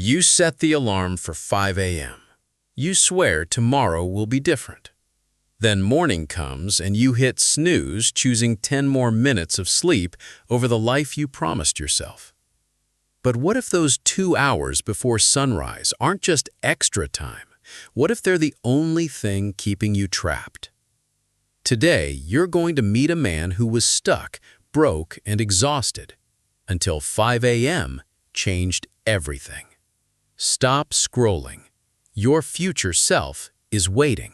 You set the alarm for 5 a.m. You swear tomorrow will be different. Then morning comes and you hit snooze, choosing 10 more minutes of sleep over the life you promised yourself. But what if those 2 hours before sunrise aren't just extra time? What if they're the only thing keeping you trapped? Today, you're going to meet a man who was stuck, broke, and exhausted until 5 a.m. changed everything. Stop scrolling. Your future self is waiting.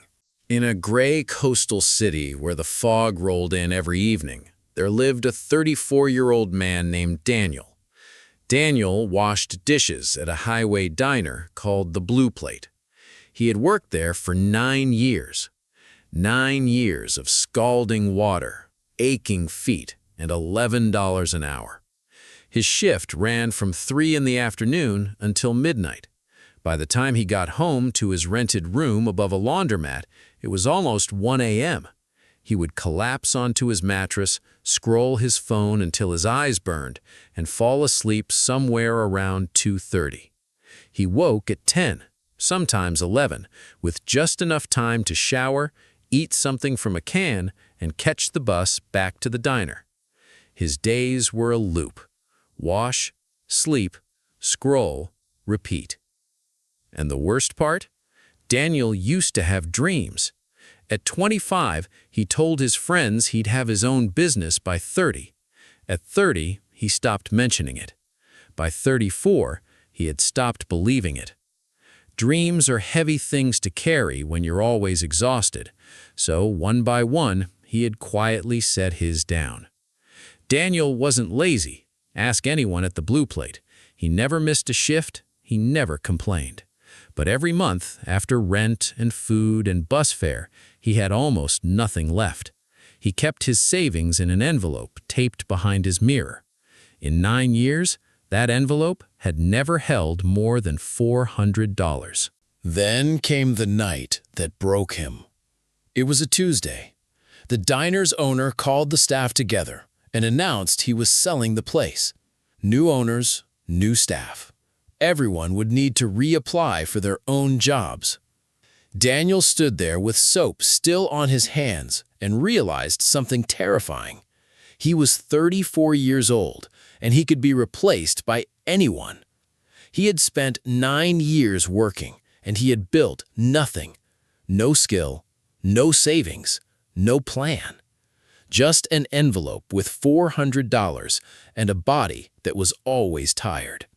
In a gray coastal city where the fog rolled in every evening, there lived a 34-year-old man named Daniel. Daniel washed dishes at a highway diner called the Blue Plate. He had worked there for 9 years. 9 years of scalding water, aching feet, and $11 an hour. His shift ran from 3 in the afternoon until midnight. By the time he got home to his rented room above a laundromat, it was almost 1 a.m. He would collapse onto his mattress, scroll his phone until his eyes burned, and fall asleep somewhere around 2:30. He woke at 10, sometimes 11, with just enough time to shower, eat something from a can, and catch the bus back to the diner. His days were a loop. Wash, sleep, scroll, repeat. And the worst part? Daniel used to have dreams. At 25, he told his friends he'd have his own business by 30. At 30, he stopped mentioning it. By 34, he had stopped believing it. Dreams are heavy things to carry when you're always exhausted, so one by one, he had quietly set his down. Daniel wasn't lazy. Ask anyone at the Blue Plate. He never missed a shift, he never complained. But every month, after rent and food and bus fare, he had almost nothing left. He kept his savings in an envelope taped behind his mirror. In 9 years, that envelope had never held more than $400. Then came the night that broke him. It was a Tuesday. The diner's owner called the staff together and announced he was selling the place. New owners, new staff. Everyone would need to reapply for their own jobs. Daniel stood there with soap still on his hands and realized something terrifying. He was 34 years old, and he could be replaced by anyone. He had spent 9 years working, and he had built nothing. No skill, no savings, no plan. Just an envelope with $400 and a body that was always tired.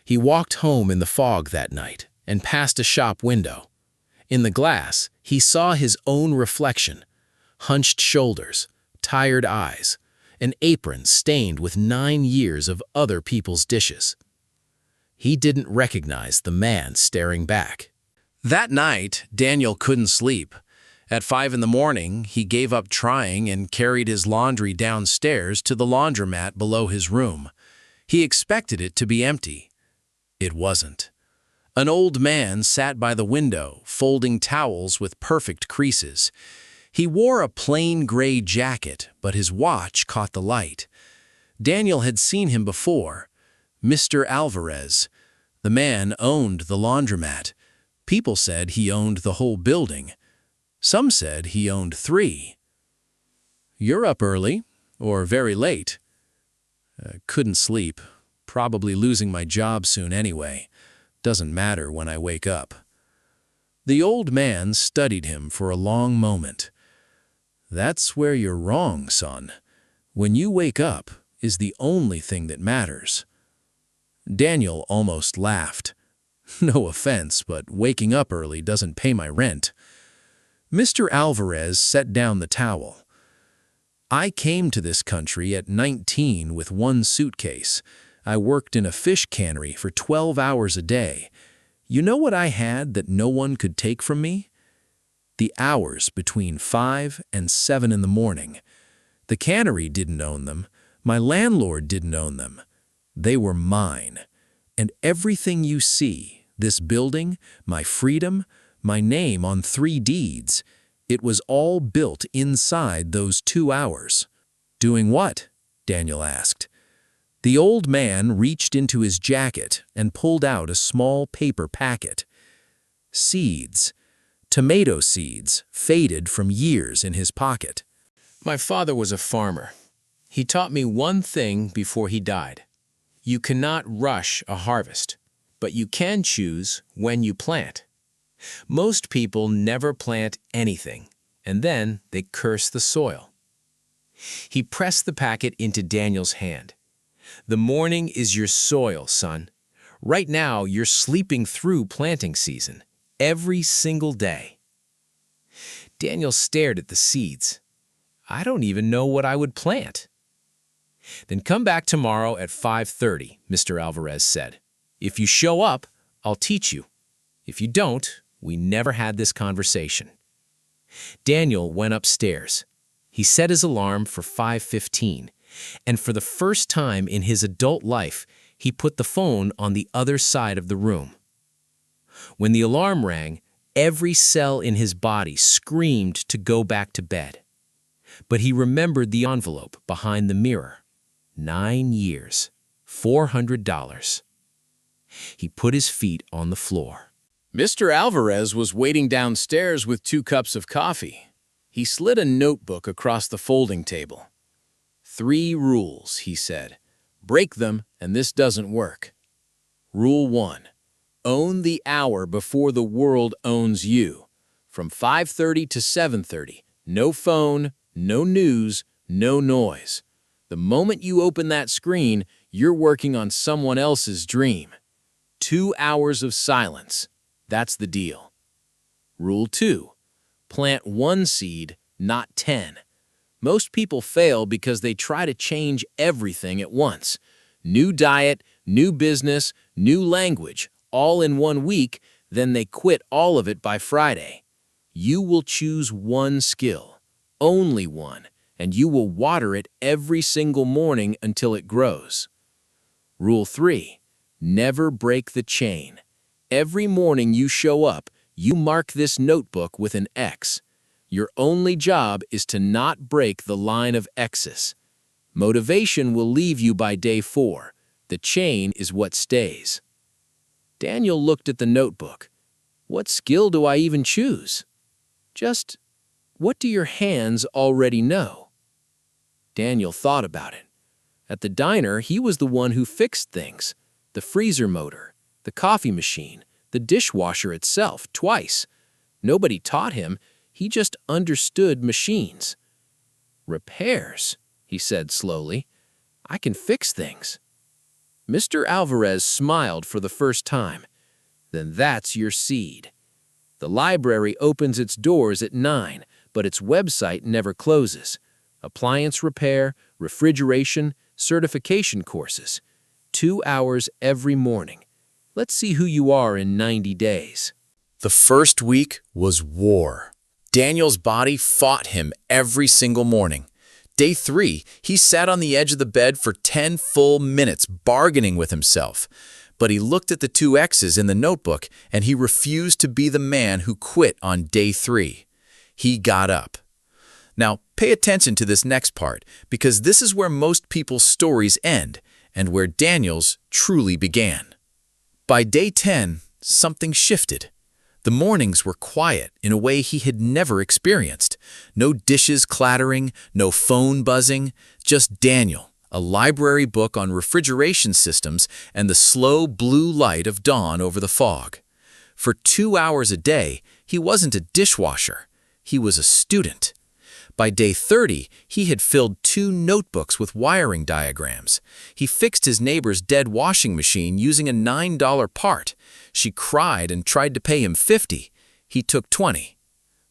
He walked home in the fog that night and past a shop window. In the glass, he saw his own reflection, hunched shoulders, tired eyes, an apron stained with 9 years of other people's dishes. He didn't recognize the man staring back. That night, Daniel couldn't sleep. At 5 in the morning, he gave up trying and carried his laundry downstairs to the laundromat below his room. He expected it to be empty. It wasn't. An old man sat by the window, folding towels with perfect creases. He wore a plain gray jacket, but his watch caught the light. Daniel had seen him before. Mr. Alvarez. The man owned the laundromat. People said he owned the whole building. Some said he owned 3. "You're up early, or very late." "Couldn't sleep. Probably losing my job soon anyway. Doesn't matter when I wake up." The old man studied him for a long moment. "That's where you're wrong, son. When you wake up is the only thing that matters." Daniel almost laughed. "No offense, but waking up early doesn't pay my rent." Mr. Alvarez set down the towel. "I came to this country at 19 with 1 suitcase. I worked in a fish cannery for 12 hours a day. You know what I had that no one could take from me? The hours between 5 and 7 in the morning. The cannery didn't own them. My landlord didn't own them. They were mine. And everything you see, this building, my freedom, my name on 3 deeds, it was all built inside those 2 hours." "Doing what?" Daniel asked. The old man reached into his jacket and pulled out a small paper packet. Seeds. Tomato seeds, faded from years in his pocket. My father was a farmer. He taught me one thing before he died. You cannot rush a harvest, but you can choose when you plant. Most people never plant anything, and then they curse the soil. He pressed the packet into Daniel's hand. The morning is your soil, son. Right now, you're sleeping through planting season, every single day. Daniel stared at the seeds. I don't even know what I would plant. Then come back tomorrow at 5:30, Mr. Alvarez said. If you show up, I'll teach you. If you don't, we never had this conversation. Daniel went upstairs. He set his alarm for 5:15, and for the first time in his adult life, he put the phone on the other side of the room. When the alarm rang, every cell in his body screamed to go back to bed. But he remembered the envelope behind the mirror. 9 years, $400. He put his feet on the floor. Mr. Alvarez was waiting downstairs with 2 cups of coffee. He slid a notebook across the folding table. 3 rules, he said. Break them, and this doesn't work. Rule 1. Own the hour before the world owns you. From 5:30 to 7:30, no phone, no news, no noise. The moment you open that screen, you're working on someone else's dream. 2 hours of silence. That's the deal. Rule 2. Plant 1 seed, not 10. Most people fail because they try to change everything at once. New diet, new business, new language, all in 1 week, then they quit all of it by Friday. You will choose 1 skill, only 1, and you will water it every single morning until it grows. Rule 3. Never break the chain. Every morning you show up, you mark this notebook with an X. Your only job is to not break the line of X's. Motivation will leave you by day 4. The chain is what stays. Daniel looked at the notebook. What skill do I even choose? Just, what do your hands already know? Daniel thought about it. At the diner, he was the one who fixed things. The freezer motor, the coffee machine, the dishwasher itself, twice. Nobody taught him. He just understood machines. Repairs, he said slowly. I can fix things. Mr. Alvarez smiled for the first time. Then that's your seed. The library opens its doors at 9, but its website never closes. Appliance repair, refrigeration, certification courses. 2 hours every morning. Let's see who you are in 90 days. The first week was war. Daniel's body fought him every single morning. Day 3, he sat on the edge of the bed for 10 full minutes bargaining with himself. But he looked at the 2 X's in the notebook and he refused to be the man who quit on day 3. He got up. Now, pay attention to this next part because this is where most people's stories end and where Daniel's truly began. By day 10, something shifted. The mornings were quiet in a way he had never experienced. No dishes clattering, no phone buzzing, just Daniel, a library book on refrigeration systems, and the slow blue light of dawn over the fog. For 2 hours a day, he wasn't a dishwasher. He was a student. By day 30, he had filled 2 notebooks with wiring diagrams. He fixed his neighbor's dead washing machine using a $9 part. She cried and tried to pay him $50. He took $20.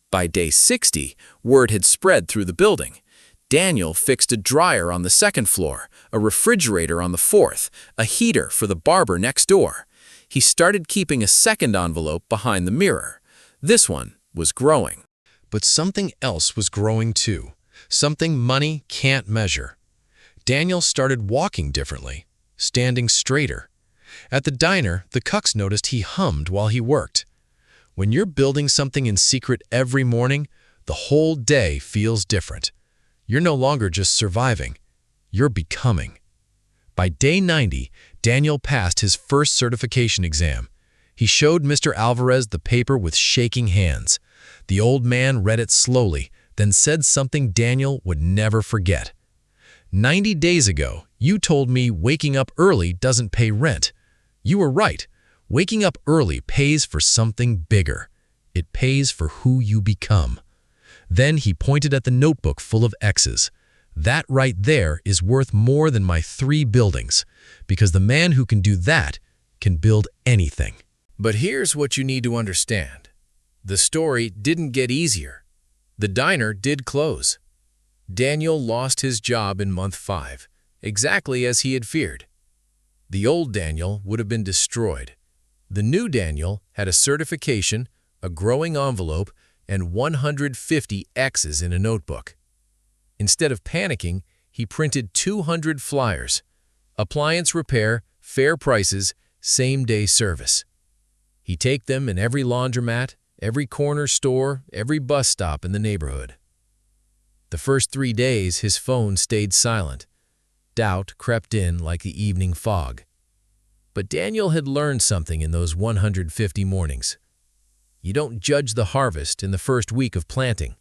By day 60, word had spread through the building. Daniel fixed a dryer on the 2nd floor, a refrigerator on the 4th, a heater for the barber next door. He started keeping a 2nd envelope behind the mirror. This one was growing. But something else was growing too, something money can't measure. Daniel started walking differently, standing straighter. At the diner, the cooks noticed he hummed while he worked. When you're building something in secret every morning, the whole day feels different. You're no longer just surviving, you're becoming. By day 90, Daniel passed his first certification exam. He showed Mr. Alvarez the paper with shaking hands. The old man read it slowly, then said something Daniel would never forget. 90 days ago, you told me waking up early doesn't pay rent. You were right. Waking up early pays for something bigger. It pays for who you become. Then he pointed at the notebook full of X's. That right there is worth more than my 3 buildings, because the man who can do that can build anything. But here's what you need to understand. The story didn't get easier. The diner did close. Daniel lost his job in month 5, exactly as he had feared. The old Daniel would have been destroyed. The new Daniel had a certification, a growing envelope, and 150 X's in a notebook. Instead of panicking, he printed 200 flyers. Appliance repair, fair prices, same-day service. He'd take them in every laundromat, every corner store, every bus stop in the neighborhood. The first 3 days, his phone stayed silent. Doubt crept in like the evening fog. But Daniel had learned something in those 150 mornings. You don't judge the harvest in the first week of planting.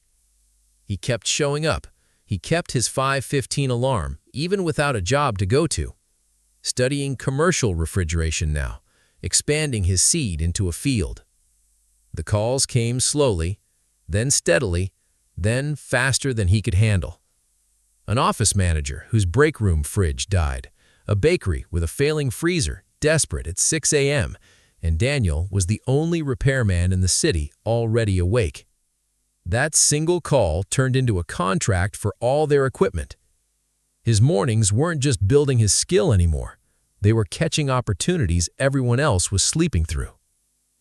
He kept showing up. He kept his 5:15 alarm, even without a job to go to. Studying commercial refrigeration now, expanding his seed into a field. The calls came slowly, then steadily, then faster than he could handle. An office manager whose break room fridge died, a bakery with a failing freezer, desperate at 6 a.m., and Daniel was the only repairman in the city already awake. That single call turned into a contract for all their equipment. His mornings weren't just building his skill anymore. They were catching opportunities everyone else was sleeping through.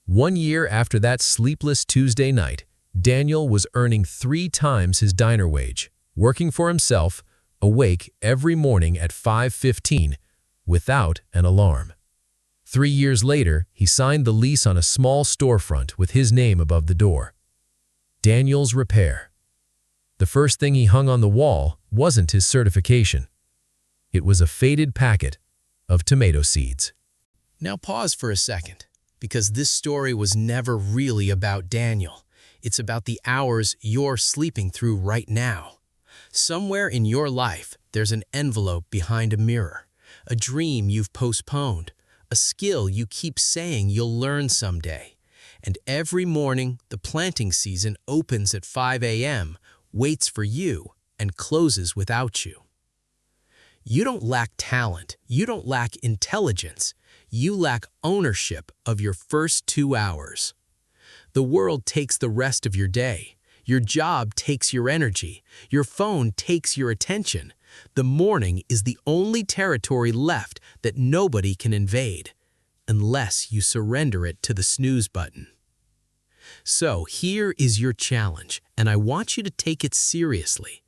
1 year after that sleepless Tuesday night, Daniel was earning 3 times his diner wage, working for himself, awake every morning at 5:15, without an alarm. 3 years later, he signed the lease on a small storefront with his name above the door. Daniel's Repair. The first thing he hung on the wall wasn't his certification. It was a faded packet of tomato seeds. Now pause for a second, because this story was never really about Daniel. It's about the hours you're sleeping through right now. Somewhere in your life, there's an envelope behind a mirror, a dream you've postponed, a skill you keep saying you'll learn someday. And every morning, the planting season opens at 5 a.m., waits for you, and closes without you. You don't lack talent. You don't lack intelligence. You lack ownership of your first 2 hours. The world takes the rest of your day. Your job takes your energy. Your phone takes your attention. The morning is the only territory left that nobody can invade, unless you surrender it to the snooze button. So here is your challenge, and I want you to take it seriously.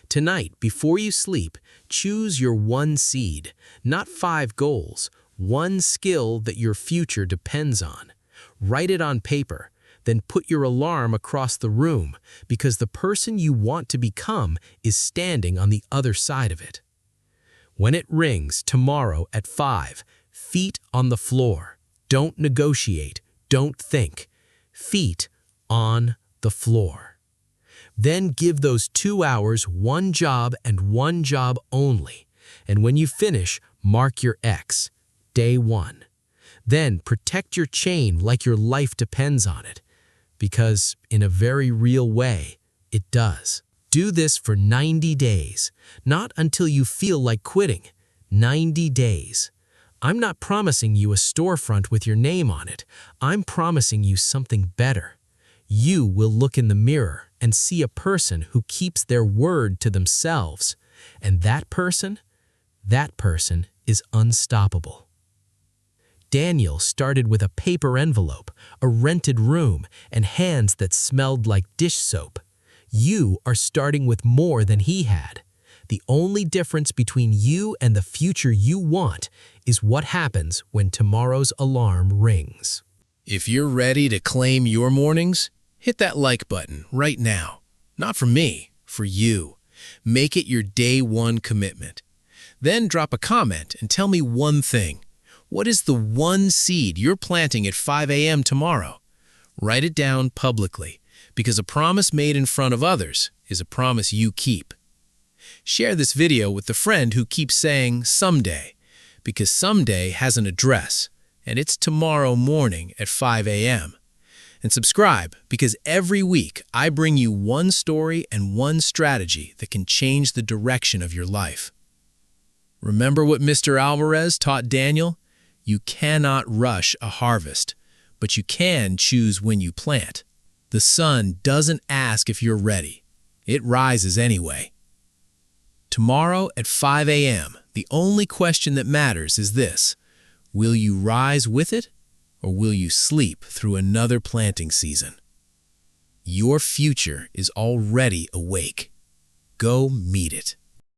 Tonight, before you sleep, choose your 1 seed, not 5 goals, 1 skill that your future depends on. Write it on paper, then put your alarm across the room, because the person you want to become is standing on the other side of it. When it rings tomorrow at 5, feet on the floor. Don't negotiate, don't think. Feet on the floor. Then give those 2 hours 1 job and 1 job only. And when you finish, mark your X, day 1. Then protect your chain like your life depends on it. Because in a very real way, it does. Do this for 90 days, not until you feel like quitting. 90 days. I'm not promising you a storefront with your name on it. I'm promising you something better. You will look in the mirror and see a person who keeps their word to themselves. And that person is unstoppable. Daniel started with a paper envelope, a rented room, and hands that smelled like dish soap. You are starting with more than he had. The only difference between you and the future you want is what happens when tomorrow's alarm rings. If you're ready to claim your mornings, hit that like button right now. Not for me, for you. Make it your day 1 commitment. Then drop a comment and tell me one thing. What is the one seed you're planting at 5 a.m. tomorrow? Write it down publicly, because a promise made in front of others is a promise you keep. Share this video with the friend who keeps saying someday, because someday has an address, and it's tomorrow morning at 5 a.m. And subscribe, because every week I bring you one story and one strategy that can change the direction of your life. Remember what Mr. Alvarez taught Daniel? You cannot rush a harvest, but you can choose when you plant. The sun doesn't ask if you're ready. It rises anyway. Tomorrow at 5 a.m., the only question that matters is this: will you rise with it, or will you sleep through another planting season? Your future is already awake. Go meet it.